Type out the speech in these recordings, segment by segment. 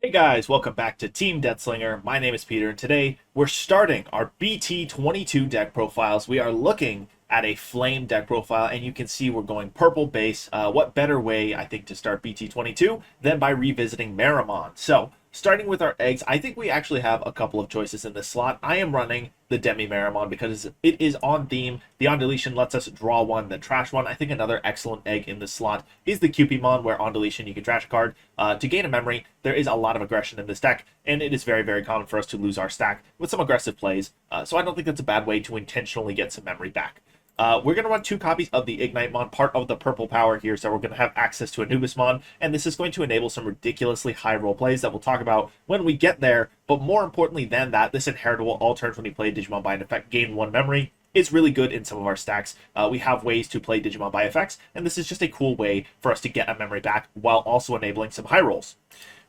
Hey guys, welcome back to Team Death Slinger. My name is Peter, and today we're starting our BT22 deck profiles. We are looking at a flame deck profile, and you can see we're going purple base. What better way, I think, to start BT22 than by revisiting Meramon? So, starting with our eggs, I think we actually have a couple of choices in this slot. I am running the DemiMeramon because it is on theme. The on deletion lets us draw one, then trash one. I think another excellent egg in this slot is the Cupimon, where on deletion you can trash a card. To gain a memory, there is a lot of aggression in this deck, and it is very, very common for us to lose our stack with some aggressive plays. So I don't think that's a bad way to intentionally get some memory back. We're going to run 2 copies of the Ignitemon, part of the purple power here, so we're going to have access to Anubismon, and this is going to enable some ridiculously high roll plays that we'll talk about when we get there. But more importantly than that, this inheritable all turns when you play Digimon by an effect gain 1 memory is really good in some of our stacks. We have ways to play Digimon by effects, and this is just a cool way for us to get a memory back while also enabling some high rolls.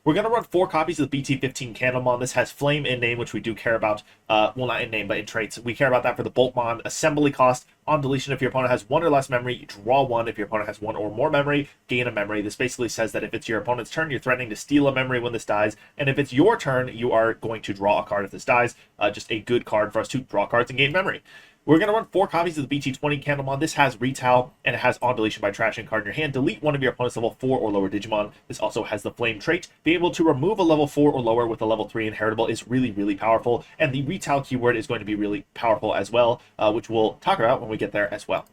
We're going to run 4 copies of the BT15 Candlemon. This has Flame in name, which we do care about. Well, not in name, but in traits. We care about that for the Boltmon assembly cost. On deletion, if your opponent has 1 or less memory, you draw 1. If your opponent has 1 or more memory, gain a memory. This basically says that if it's your opponent's turn, you're threatening to steal a memory when this dies. And if it's your turn, you are going to draw a card if this dies. Just a good card for us to draw cards and gain memory. We're going to run 4 copies of the BT20 Candlemon. This has Retail, and it has on deletion by trashing a card in your hand. Delete one of your opponent's level 4 or lower Digimon. This also has the Flame trait. Being able to remove a level 4 or lower with a level 3 inheritable is really, really powerful. And the Retail keyword is going to be really powerful as well, which we'll talk about when we get there as well.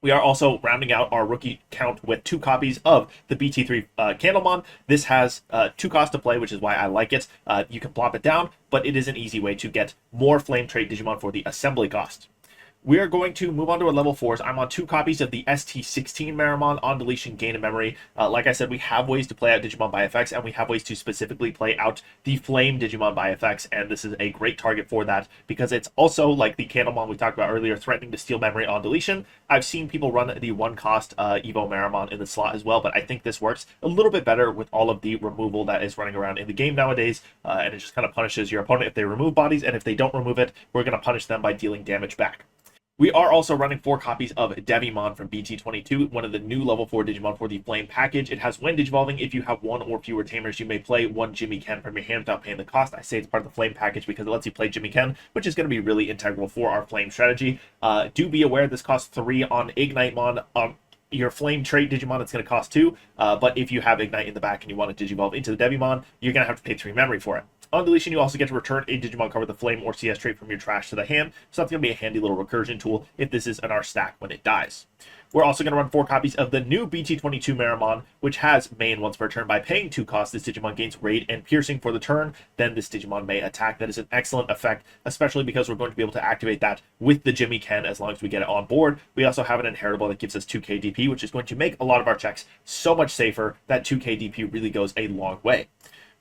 We are also rounding out our rookie count with 2 copies of the BT3 Candlemon. This has 2 costs to play, which is why I like it. You can plop it down, but it is an easy way to get more Flame trait Digimon for the assembly cost. We are going to move on to our level 4s. I'm on 2 copies of the ST16 Meramon, on deletion, gain a memory. Like I said, we have ways to play out Digimon by effects, and we have ways to specifically play out the Flame Digimon by effects, and this is a great target for that because it's also, like the Candlemon we talked about earlier, threatening to steal memory on deletion. I've seen people run the 1-cost Evo Meramon in the slot as well, but I think this works a little bit better with all of the removal that is running around in the game nowadays, and it just kind of punishes your opponent if they remove bodies, and if they don't remove it, we're going to punish them by dealing damage back. We are also running 4 copies of Devimon from BT22, one of the new level 4 Digimon for the Flame package. It has when Digivolving, if you have 1 or fewer tamers, you may play 1 Jimmy KEN from your hand without paying the cost. I say it's part of the Flame package because it lets you play Jimmy KEN, which is going to be really integral for our Flame strategy. Do be aware this costs 3 on Ignitemon. Your Flame trait Digimon, it's going to cost 2, but if you have Ignite in the back and you want to Digivolve into the Devimon, you're going to have to pay 3 memory for it. On deletion, you also get to return a Digimon card with a Flame or CS trait from your trash to the hand, so that's going to be a handy little recursion tool if this is in our stack when it dies. We're also going to run 4 copies of the new BT22 Meramon, which has main once per turn. By paying 2 costs, this Digimon gains Raid and Piercing for the turn, then this Digimon may attack. That is an excellent effect, especially because we're going to be able to activate that with the Jimmy KEN as long as we get it on board. We also have an inheritable that gives us 2k DP, which is going to make a lot of our checks so much safer. That 2k DP really goes a long way.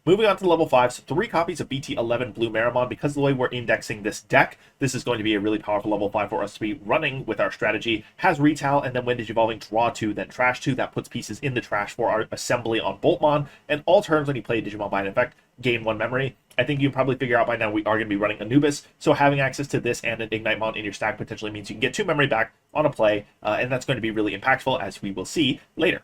Moving on to the level 5s, 3 copies of BT11 BlueMeramon. Because of the way we're indexing this deck, this is going to be a really powerful level 5 for us to be running with our strategy. Has Retail, and then when Digivolving, draw 2, then trash 2. That puts pieces in the trash for our assembly on Boltmon. And all turns when you play Digimon by an effect, gain 1 memory. I think you can probably figure out by now we are going to be running Anubis, so having access to this and an Ignitemon in your stack potentially means you can get 2 memory back on a play, and that's going to be really impactful, as we will see later.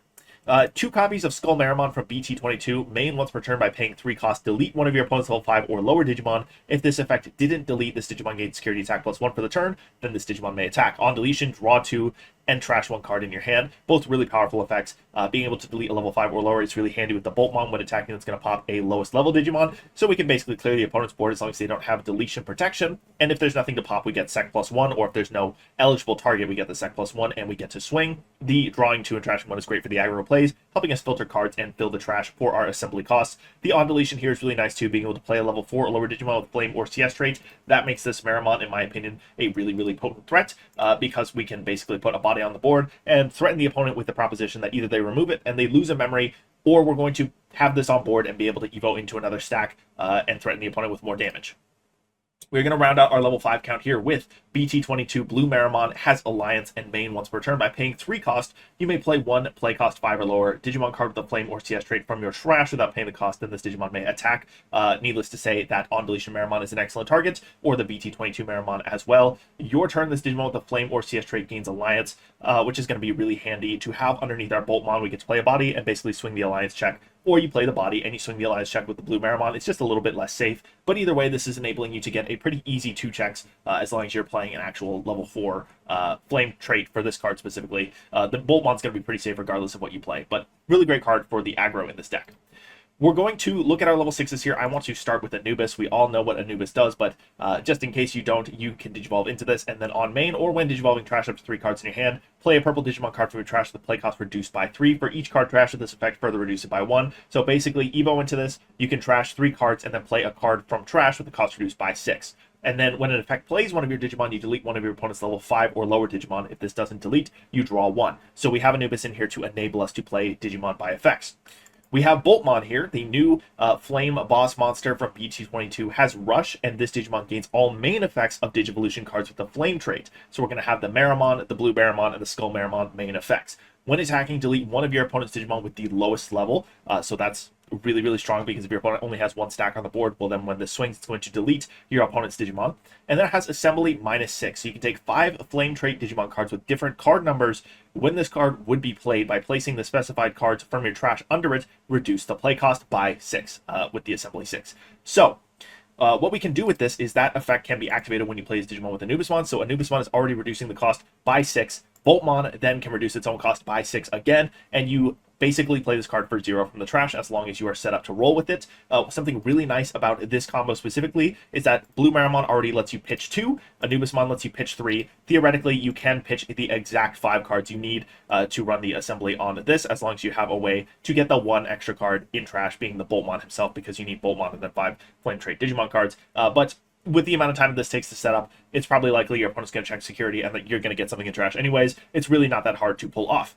2 copies of SkullMeramon from BT22, main once per turn by paying 3 costs. Delete one of your opponent's level 5 or lower Digimon. If this effect didn't delete, this Digimon gains security attack +1 for the turn, then this Digimon may attack. On deletion, draw 2 and trash 1 card in your hand. Both really powerful effects. Being able to delete a level 5 or lower is really handy with the Boltmon when attacking. It's going to pop a lowest level Digimon, so we can basically clear the opponent's board as long as they don't have deletion protection. And if there's nothing to pop, we get sec +1, or if there's no eligible target, we get the sec +1 and we get to swing. The drawing 2 and trashing 1 is great for the aggro plays, helping us filter cards and fill the trash for our assembly costs. The on deletion here is really nice too, being able to play a level 4 or lower Digimon with Flame or CS traits. That makes this Meramon, in my opinion, a really, really potent threat, because we can basically put a body on the board and threaten the opponent with the proposition that either they remove it and they lose a memory, or we're going to have this on board and be able to evo into another stack and threaten the opponent with more damage. We're going to round out our level 5 count here with BT22 BlueMeramon. Has Alliance and main once per turn. By paying 3 cost, you may play 1 play cost 5 or lower Digimon card with a Flame or CS trait from your trash without paying the cost, then this Digimon may attack. Needless to say, that on deletion Meramon is an excellent target, or the BT22 Meramon as well. Your turn, this Digimon with a Flame or CS trait gains Alliance, which is going to be really handy to have underneath our Boltmon. We get to play a body and basically swing the Alliance check or you play the body and you swing the alliance check with the BlueMeramon. It's just a little bit less safe, but either way, this is enabling you to get a pretty easy 2 checks as long as you're playing an actual level 4 flame trait for this card specifically. The Boltmon's going to be pretty safe regardless of what you play, but really great card for the aggro in this deck. We're going to look at our level 6s here. I want to start with Anubis. We all know what Anubis does, but just in case you don't, you can Digivolve into this, and then on main, or when Digivolving, trash up to 3 cards in your hand. Play a purple Digimon card from your trash with the play cost reduced by 3. For each card trash with this effect, further reduce it by 1. So basically, Evo into this, you can trash 3 cards and then play a card from trash with the cost reduced by 6. And then when an effect plays one of your Digimon, you delete one of your opponent's level 5 or lower Digimon. If this doesn't delete, you draw 1. So we have Anubis in here to enable us to play Digimon by effects. We have Boltmon here, the new flame boss monster from BT22, has Rush, and this Digimon gains all main effects of Digivolution cards with the flame trait. So we're going to have the Meramon, the BlueMeramon, and the SkullMeramon main effects. When attacking, delete one of your opponent's Digimon with the lowest level, so that's really, really strong because if your opponent only has 1 stack on the board, well then when this swings, it's going to delete your opponent's Digimon. And then it has Assembly -6, so you can take 5 Flame Trait Digimon cards with different card numbers when this card would be played by placing the specified cards from your trash under it, reduce the play cost by 6 with the Assembly 6. So, what we can do with this is that effect can be activated when you play as Digimon with Anubismon, so Anubismon is already reducing the cost by 6. Boltmon then can reduce its own cost by 6 again, and you basically play this card for 0 from the trash as long as you are set up to roll with it. Something really nice about this combo specifically is that BlueMeramon already lets you pitch 2, Anubismon lets you pitch 3. Theoretically, you can pitch the exact 5 cards you need to run the assembly on this, as long as you have a way to get the 1 extra card in trash, being the Boltmon himself, because you need Boltmon and then 5 Flame Trait Digimon cards. But with the amount of time this takes to set up, it's probably likely your opponent's going to check security and that you're going to get something in trash anyways. It's really not that hard to pull off.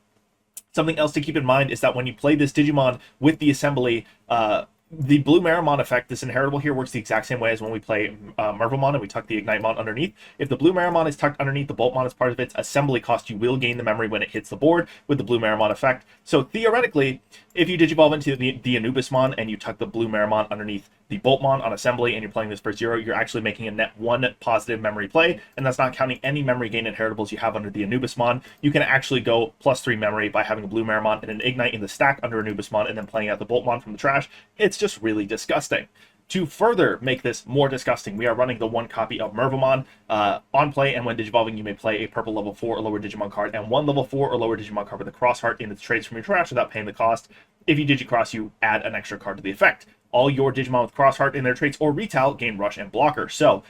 Something else to keep in mind is that when you play this Digimon with the assembly, the BlueMeramon effect, this inheritable here, works the exact same way as when we play Mervamon and we tuck the Ignitemon underneath. If the BlueMeramon is tucked underneath the Boltmon as part of its assembly cost, you will gain the memory when it hits the board with the BlueMeramon effect. So theoretically, if you Digivolve into the Anubismon and you tuck the BlueMeramon underneath the Boltmon on assembly and you're playing this for 0, you're actually making a net 1 positive memory play, and that's not counting any memory gain inheritables you have under the Anubismon. You can actually go +3 memory by having a BlueMeramon and an Ignite in the stack under Anubismon and then playing out the Boltmon from the trash. It's just really disgusting. To further make this more disgusting, we are running the 1 copy of Mervamon on play, and when Digivolving, you may play a purple level 4 or lower Digimon card and 1 level 4 or lower Digimon card with a cross heart in its traits from your trash without paying the cost. If you Digicross, you add an extra card to the effect. All your Digimon with cross heart in their traits or retail gain Rush and Blocker. So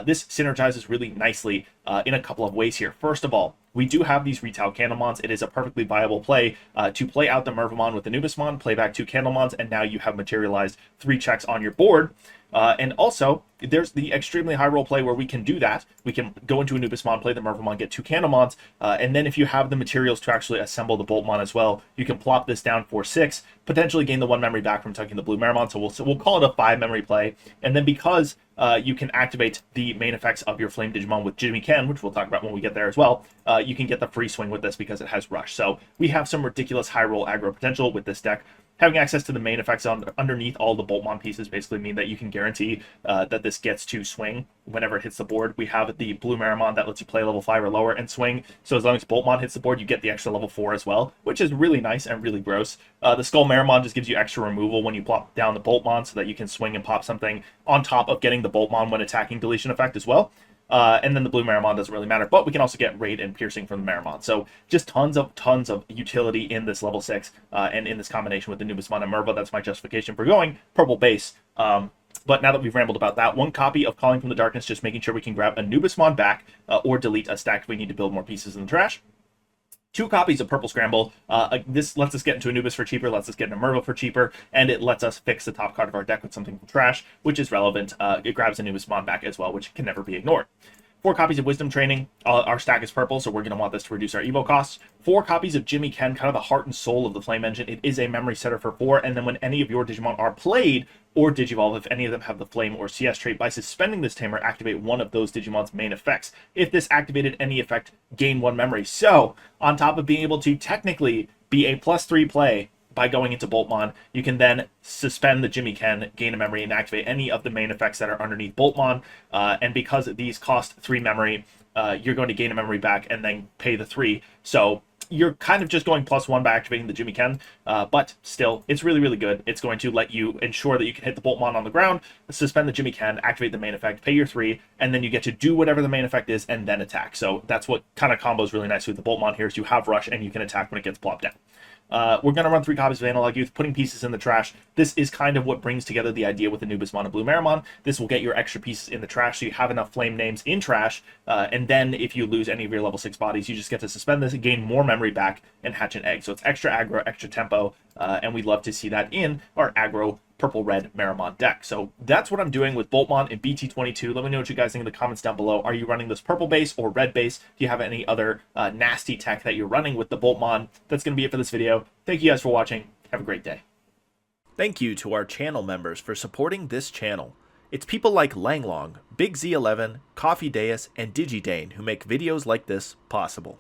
this synergizes really nicely in a couple of ways here. First of all, we do have these retail Candlemons. It is a perfectly viable play to play out the Mervamon with Anubismon, play back 2 Candlemons, and now you have materialized 3 checks on your board. And also, there's the extremely high roll play where we can do that. We can go into Anubismon, play the Mervamon, get 2 Candlemons, and then if you have the materials to actually assemble the Boltmon as well, you can plop this down for 6, potentially gain the 1 memory back from tucking the BlueMeramon, so we'll call it a 5 memory play. And then because you can activate the main effects of your Flame Digimon with Jimmy Ken, which we'll talk about when we get there as well, you can get the free swing with this because it has Rush. So we have some ridiculous high roll aggro potential with this deck. Having access to the main effects underneath all the Boltmon pieces basically mean that you can guarantee that this gets to swing whenever it hits the board. We have the BlueMeramon that lets you play level 5 or lower and swing, so as long as Boltmon hits the board, you get the extra level 4 as well, which is really nice and really gross. The SkullMeramon just gives you extra removal when you plop down the Boltmon so that you can swing and pop something on top of getting the Boltmon when attacking deletion effect as well. And then the BlueMeramon doesn't really matter, but we can also get Raid and Piercing from the Meramon. So just tons of utility in this level 6, and in this combination with the Anubismon and Merva. That's my justification for going purple base. But now that we've rambled about that, 1 copy of Calling from the Darkness, just making sure we can grab Anubismon back, or delete a stack if we need to build more pieces in the trash. 2 copies of Purple Scramble. This lets us get into Anubis for cheaper, lets us get into Merva for cheaper, and it lets us fix the top card of our deck with something from trash, which is relevant. It grabs Anubismon back as well, which can never be ignored. 4 copies of Wisdom Training. Our stack is purple, so we're going to want this to reduce our Evo costs. 4 copies of Jimmy Ken, kind of the heart and soul of the Flame Engine. It is a memory setter for 4, and then when any of your Digimon are played or Digivolve, if any of them have the Flame or CS trait, by suspending this tamer, activate one of those Digimon's main effects. If this activated any effect, gain 1 memory. So, on top of being able to technically be a +3 play by going into Boltmon, you can then suspend the Jimmy Ken, gain a memory, and activate any of the main effects that are underneath Boltmon. And because these cost 3 memory, you're going to gain a memory back and then pay the 3. So you're kind of just going +1 by activating the Jimmy KEN, but still, it's really, really good. It's going to let you ensure that you can hit the Boltmon on the ground, suspend the Jimmy KEN, activate the main effect, pay your 3, and then you get to do whatever the main effect is and then attack. So that's what kind of combos really nicely with the Boltmon here, is you have rush and you can attack when it gets plopped down. We're going to run 3 copies of Analog Youth, putting pieces in the trash. This is kind of what brings together the idea with Anubismon and BlueMeramon. This will get your extra pieces in the trash, so you have enough flame names in trash, and then if you lose any of your level 6 bodies, you just get to suspend this and gain more memory back and hatch an egg. So it's extra aggro, extra tempo, and we'd love to see that in our aggro purple-red Meramon deck. So that's what I'm doing with Boltmon and BT22. Let me know what you guys think in the comments down below. Are you running this purple base or red base? Do you have any other nasty tech that you're running with the Boltmon? That's going to be it for this video. Thank you guys for watching. Have a great day. Thank you to our channel members for supporting this channel. It's people like Langlong, Big Z11, Coffee Deus, and Digidane who make videos like this possible.